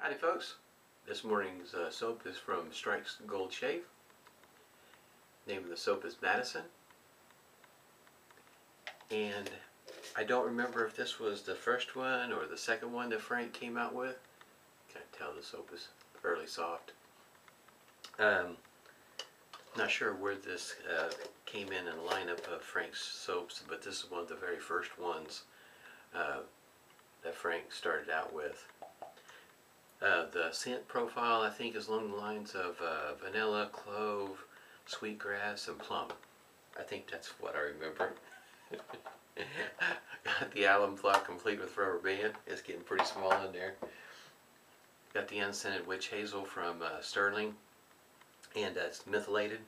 Howdy folks, this morning's soap is from Strike's Gold Shave. Name of the soap is Madison. And I don't remember if this was the first one or the second one that Frank came out with. Can't tell, the soap is fairly soft. Not sure where this came in the lineup of Frank's soaps, but this is one of the very first ones that Frank started out with. The scent profile, I think, is along the lines of vanilla, clove, sweetgrass, and plum. I think that's what I remember. Got the alum flock complete with rubber band. It's getting pretty small in there. Got the unscented witch hazel from Sterling, and it's methylated.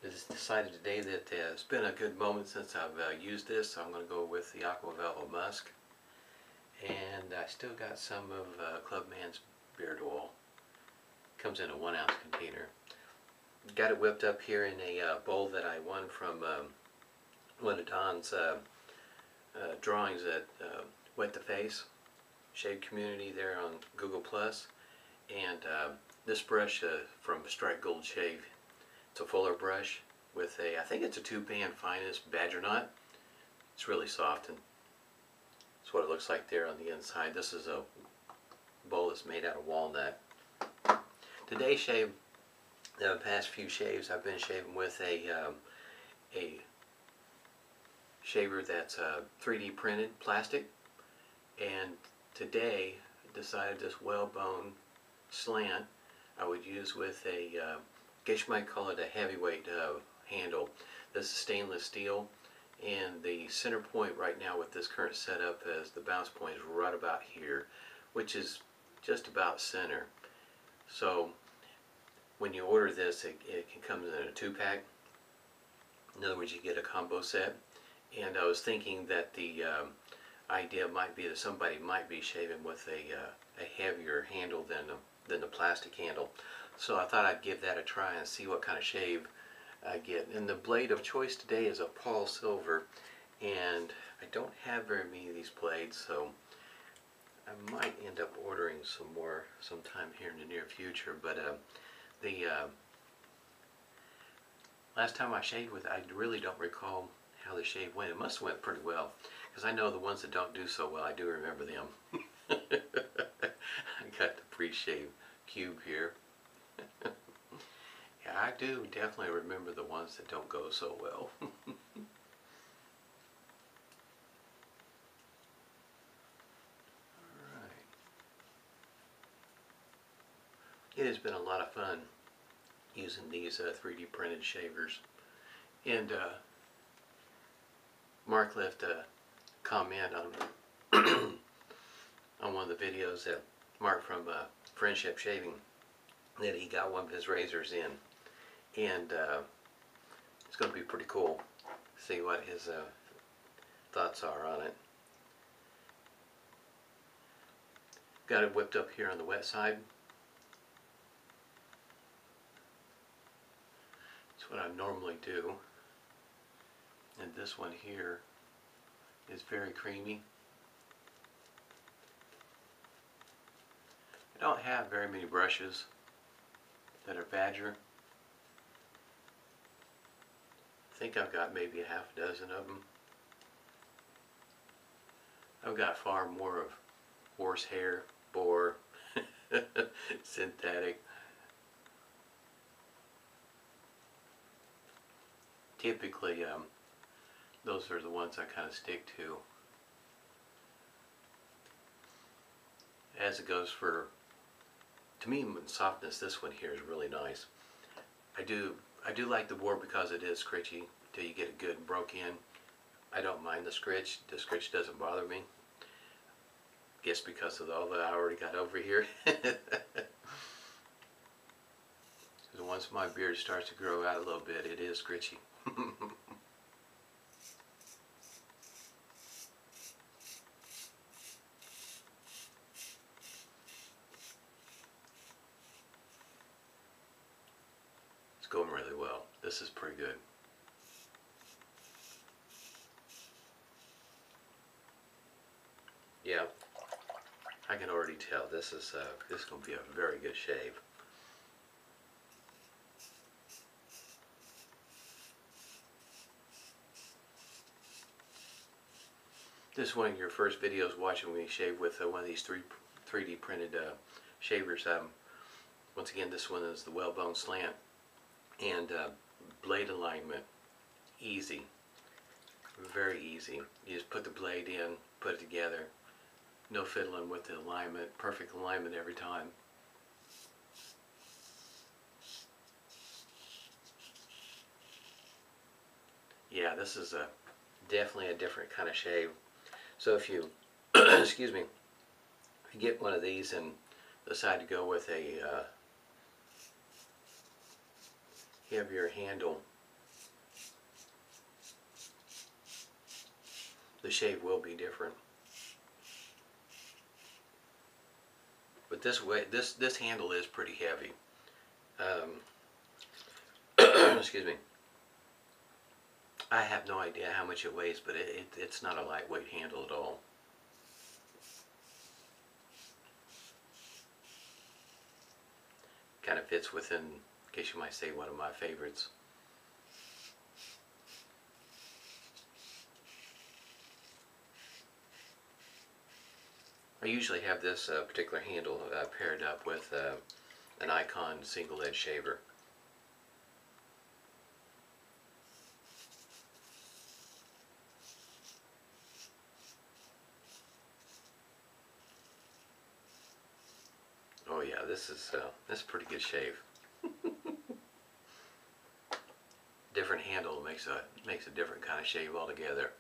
I just decided today that it's been a good moment since I've used this, so I'm going to go with the Aqua Velva Musk. And I still got some of Clubman's beard oil. Comes in a 1 ounce container. Got it whipped up here in a bowl that I won from one of Don's drawings at Wet the Face Shave Community there on Google+. And this brush from Strike Gold Shave, it's a fuller brush with a, I think it's a 2-band finest badger knot. It's really soft, and that's what it looks like there on the inside. This is a bowl that's made out of walnut. Today's shave, the past few shaves, I've been shaving with a shaver that's 3D printed plastic, and today I decided this Whalebone Slant I would use with a, I guess you might call it a heavyweight handle. This is stainless steel, and the center point right now with this current setup is the bounce point is right about here, which is just about center. So when you order this, it can come in a 2-pack. In other words, you get a combo set. And I was thinking that the idea might be that somebody might be shaving with a heavier handle than the plastic handle. So I thought I'd give that a try and see what kind of shave I get. And the blade of choice today is a PolSilver, and I don't have very many of these blades, so I might end up ordering some more sometime here in the near future. But the last time I shaved with it, I really don't recall how the shave went. It must have went pretty well, because I know the ones that don't do so well, I do remember them. I got the Preshave Cube here. Yeah, I do definitely remember the ones that don't go so well. Alright. It has been a lot of fun using these 3D printed shavers. And Mark left a comment on on one of the videos that Mark from Friendship Shaving, that he got one of his razors in, and it's going to be pretty cool to see what his thoughts are on it. Got it whipped up here on the wet side. That's what I normally do. And this one here is very creamy. I don't have very many brushes that are badger. I think I've got maybe a half dozen of them. I've got far more of horsehair, boar, synthetic. Typically, those are the ones I kind of stick to. As it goes for, to me, softness, this one here is really nice. I do like the boar because it is scritchy till you get it good and broke in. I don't mind the scritch. The scritch doesn't bother me. Guess because of all that I already got over here. So once my beard starts to grow out a little bit, it is scritchy. Going really well. This is pretty good. Yeah, I can already tell this is going to be a very good shave. This is one of your first videos watching me shave with one of these 3D printed shavers. Once again, this one is the Whalebone Slant, and blade alignment, easy, very easy. You just put the blade in, put it together, no fiddling with the alignment, perfect alignment every time. Yeah, this is definitely a different kind of shave. So if you, excuse me, if you get one of these and decide to go with a heavier handle, the shave will be different. But this handle is pretty heavy. Excuse me. I have no idea how much it weighs, but it's not a lightweight handle at all. Kind of fits within, in case you might say, one of my favorites. I usually have this particular handle paired up with an Icon single edge shaver. Oh yeah, this is a pretty good shave. Different handle makes a different kind of shave altogether.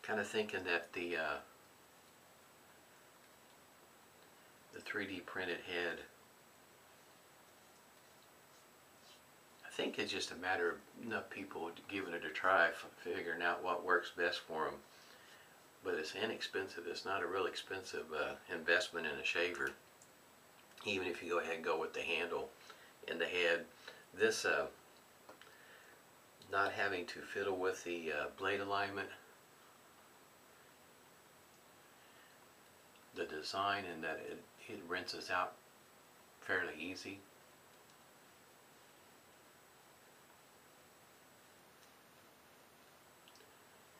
Kind of thinking that the 3D printed head, I think it's just a matter of enough people giving it a try, figuring out what works best for them. But it's inexpensive. It's not a real expensive investment in a shaver, even if you go ahead and go with the handle and the head. This not having to fiddle with the blade alignment, the design, and that it rinses out fairly easy.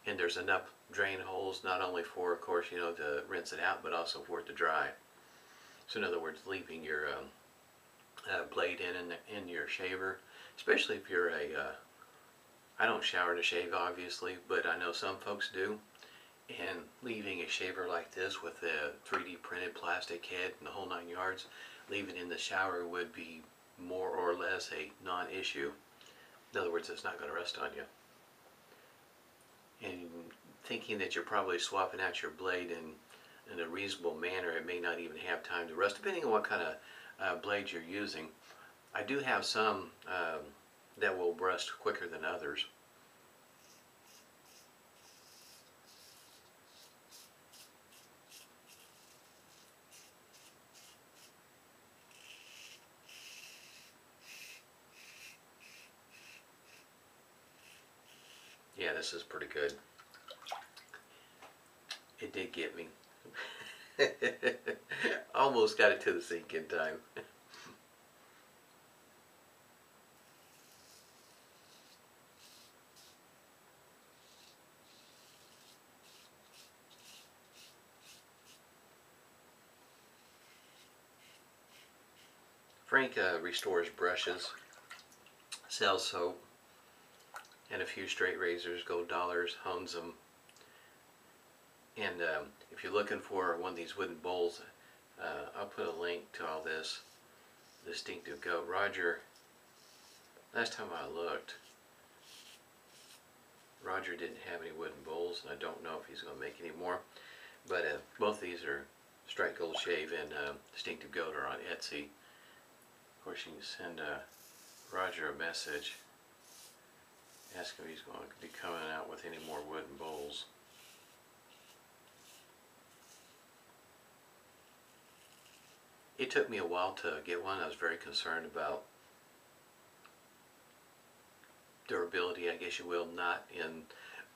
And there's enough drain holes, not only for, of course, you know, to rinse it out, but also for it to dry. So in other words, leaving your blade in your shaver, especially if you're I don't shower to shave obviously, but I know some folks do, and leaving a shaver like this with a 3D printed plastic head and the whole 9 yards, leaving it in the shower would be more or less a non-issue. In other words, it's not going to rust on you. And thinking that you're probably swapping out your blade in a reasonable manner, it may not even have time to rust, depending on what kind of blade you're using. I do have some that will rust quicker than others. Yeah, this is pretty good. It did get me. Almost got it to the sink in time. Frank restores brushes, sells soap, and a few straight razors, gold dollars, hones them. And if you're looking for one of these wooden bowls, I'll put a link to all this. Distinctive Go. Roger, last time I looked, Roger didn't have any wooden bowls, and I don't know if he's going to make any more. But both of these are straight gold shave and Distinctive Goat are on Etsy. Of course, you can send Roger a message, ask him if he's going to be coming out with any more wooden bowls. It took me a while to get one. I was very concerned about durability, I guess you will, not in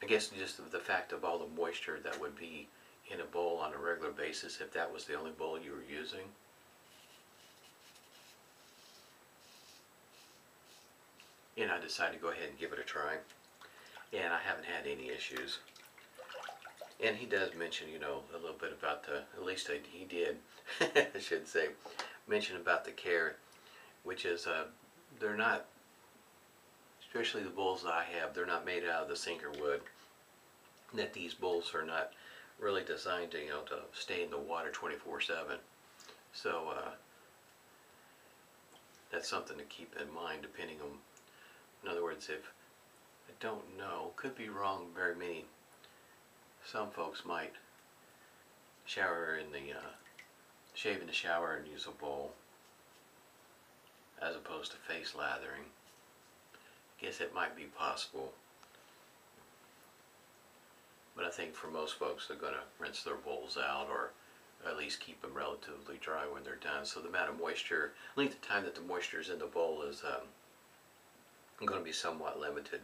I guess just the fact of all the moisture that would be in a bowl on a regular basis if that was the only bowl you were using. And I decided to go ahead and give it a try. And I haven't had any issues. And he does mention, you know, a little bit about the, at least he did, I should say, mention about the care, which is, they're not, especially the bowls that I have, they're not made out of the sinker wood. That these bowls are not really designed to, you know, to stay in the water 24/7. So that's something to keep in mind depending on, in other words, if, I don't know, could be wrong, very many, some folks might shower in the, shave in the shower and use a bowl as opposed to face lathering. Guess it might be possible. But I think for most folks they're going to rinse their bowls out or at least keep them relatively dry when they're done. So the amount of moisture, length of time that the moisture is in the bowl is going to be somewhat limited.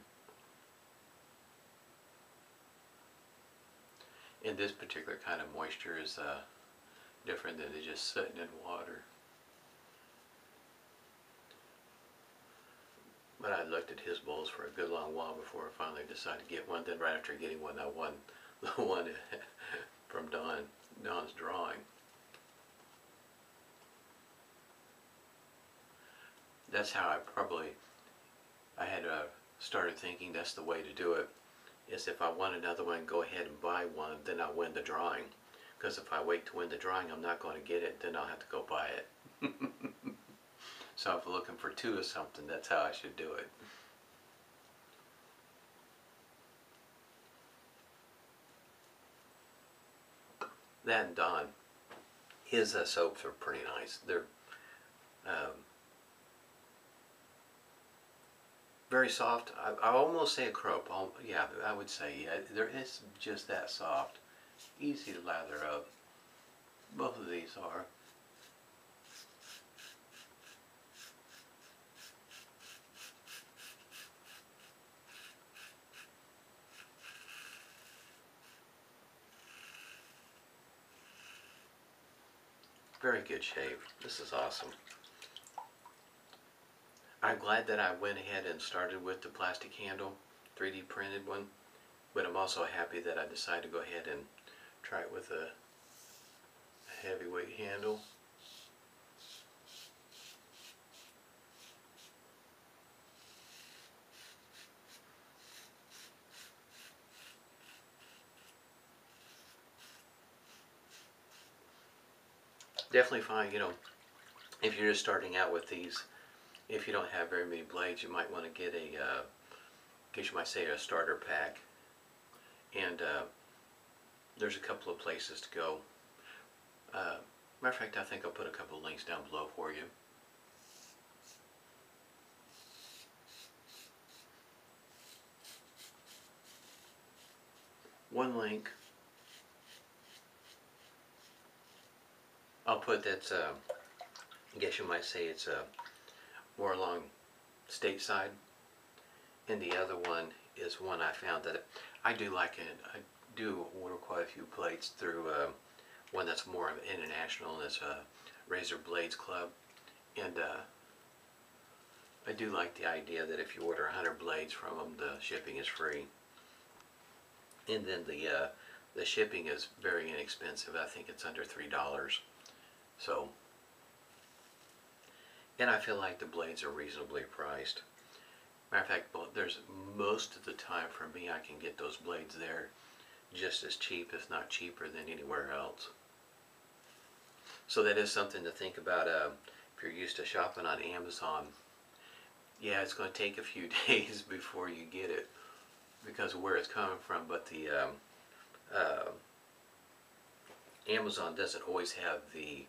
And this particular kind of moisture is different than just sitting in water. But I looked at his bowls for a good long while before I finally decided to get one. Then right after getting one, I won the one from Don's drawing. That's how I had started thinking that's the way to do it. Is if I want another one, go ahead and buy one, then I'll win the drawing. Because if I wait to win the drawing, I'm not going to get it, then I'll have to go buy it. So if I'm looking for two of something, that's how I should do it. That and Don, his soaps are pretty nice. They're very soft. I almost say a crope. Yeah, I would say, yeah, it's just that soft. Easy to lather up. Both of these are. Very good shave. This is awesome. I'm glad that I went ahead and started with the plastic handle, 3D printed one, but I'm also happy that I decided to go ahead and try it with a heavyweight handle. Definitely find, you know, if you're just starting out with these, if you don't have very many blades, you might want to get a, guess you might say a starter pack. And there's a couple of places to go. Matter of fact, I think I'll put a couple of links down below for you. One link I'll put that's, I guess you might say it's more along stateside, and the other one is one I found that I do like it. I do order quite a few plates through one that's more international, and it's a Razor Blades Club, and I do like the idea that if you order 100 blades from them, the shipping is free, and then the shipping is very inexpensive. I think it's under $3. So, and I feel like the blades are reasonably priced. Matter of fact, there's most of the time for me I can get those blades there just as cheap, if not cheaper, than anywhere else. So that is something to think about if you're used to shopping on Amazon. Yeah, it's going to take a few days before you get it because of where it's coming from, but the Amazon doesn't always have the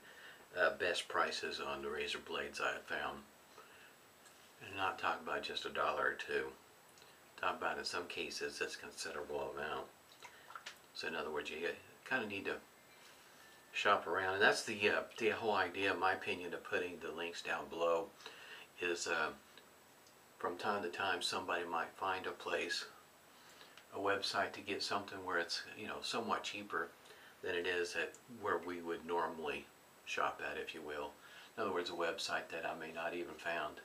best prices on the razor blades I have found. And not talking about just $1 or $2. Talking about in some cases it's a considerable amount. So in other words, you kind of need to shop around, and that's the whole idea, in my opinion, of putting the links down below. Is from time to time somebody might find a place a website to get something where it's, you know, somewhat cheaper than it is at where we would normally shop at, if you will. In other words, a website that I may not even found.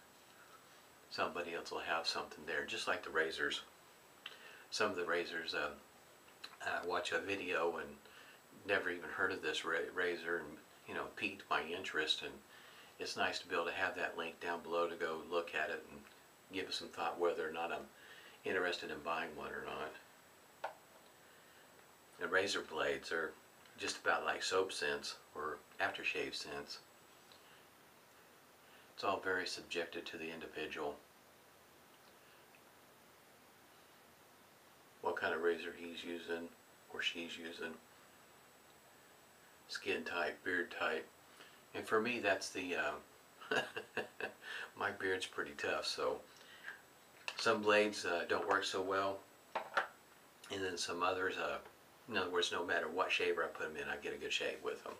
Somebody else will have something there, just like the razors. Some of the razors, I watch a video and never even heard of this razor, and you know, piqued my interest, and it's nice to be able to have that link down below to go look at it and give it some thought whether or not I'm interested in buying one or not. And razor blades are just about like soap scents or aftershave scents. It's all very subjective to the individual. What kind of razor he's using or she's using, skin type, beard type. And for me, that's the, my beard's pretty tough, so some blades don't work so well, and then some others, in other words, no matter what shaver I put them in, I get a good shave with them.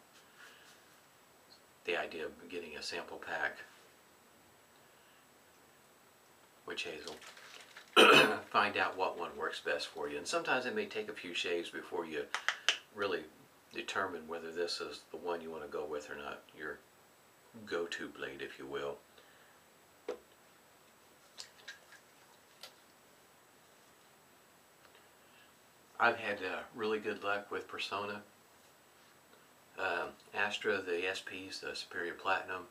The idea of getting a sample pack, witch hazel, find out what one works best for you. And sometimes it may take a few shaves before you really determine whether this is the one you want to go with or not, your go-to blade, if you will. I've had really good luck with Persona, Astra, the SPs, the Superior Platinum.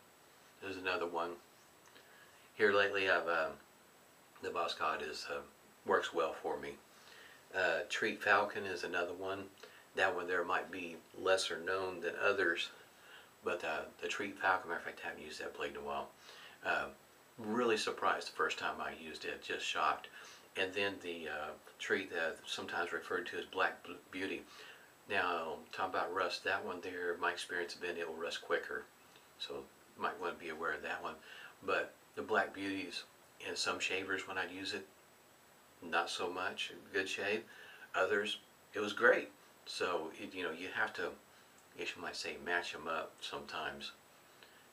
There's another one. Here lately, I've the Boss Cod is works well for me. Treat Falcon is another one. That one there might be lesser known than others, but the Treat Falcon, matter of fact, I haven't used that blade in a while. Really surprised the first time I used it, just shocked. And then the Treat, sometimes referred to as Black Beauty. Now, talking about rust, that one there, my experience has been it will rust quicker, so you might want to be aware of that one. But the Black Beauties, in some shavers when I'd use it, not so much, good shave. Others, it was great. So, you know, you have to, I guess you might say, match them up sometimes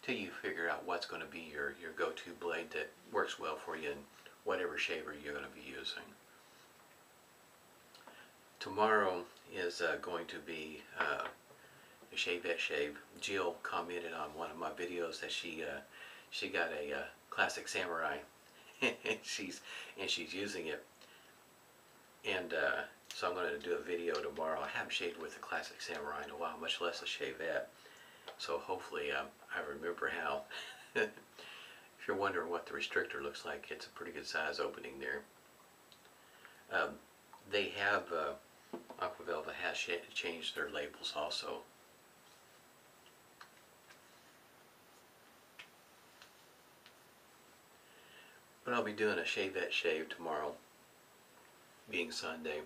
till you figure out what's going to be your go-to blade that works well for you in whatever shaver you're going to be using. Tomorrow is going to be a Shavette shave. Jill commented on one of my videos that she got a classic samurai and she's using it, and so I'm going to do a video tomorrow. I haven't shaved with a classic samurai in a while, much less a Shavette, so hopefully I remember how. If you're wondering what the restrictor looks like, it's a pretty good size opening there. They have Aqua Velva has changed their labels also. But I'll be doing a Shavette shave tomorrow, being Sunday.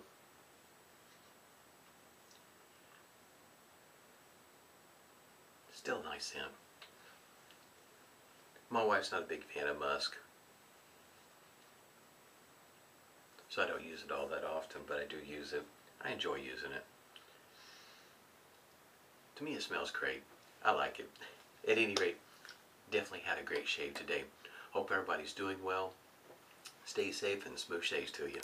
Still a nice scent. My wife's not a big fan of musk, so I don't use it all that often, but I do use it. I enjoy using it. To me, it smells great. I like it. At any rate, definitely had a great shave today. Hope everybody's doing well. Stay safe and smooth shaves to you.